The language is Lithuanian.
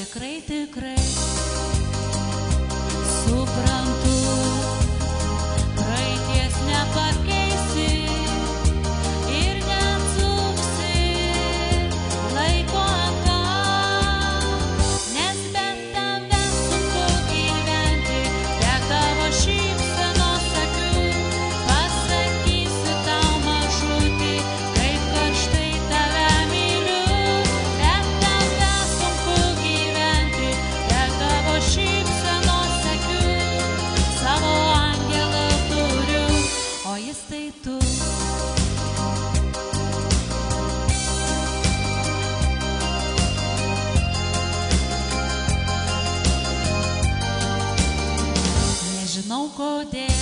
tikrai, tikrai suprantu, praeities nepakeisi ir neatsuksi laiko atgal, nes be tavęs sunku gyventi, be tavo šypsenos akių. Pasakysiu tau mažutį, kaip karštai tave myliu, be tavęs sunku gyventi, be tavo šypsenos akių. Savo angelą turiu, o jis tai tu. Nežinau kodėl